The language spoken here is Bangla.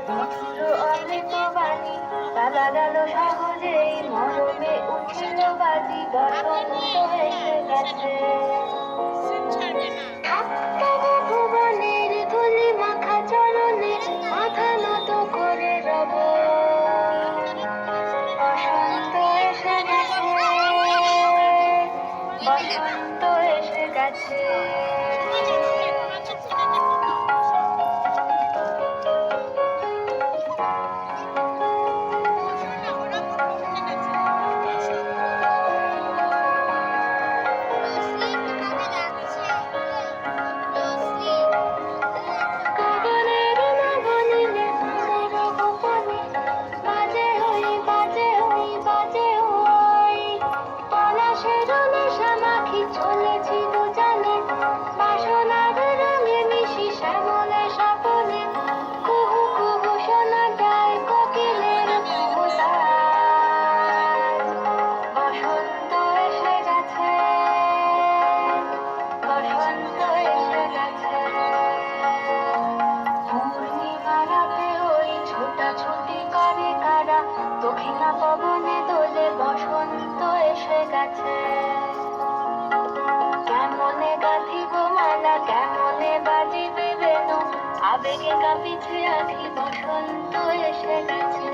মধুর অমৃত বাণী তালা গেল সহজেই, মরমে উঠিল বাজি, বসন্ত এসে গেছে। ভুবনের ধুলি মাখা চরণে মাথা নত করে রব, বসন্ত এসে গেছে, বসন্ত এসে গেছে। দক্ষিণা পবনে দোলে বসন্ত এসে গেছে। কেমনে গাঁথিব মালা, কেমনে বাজিবে বেনু, আবেগে কাঁপিছে আখি, বসন্ত এসে গেছে।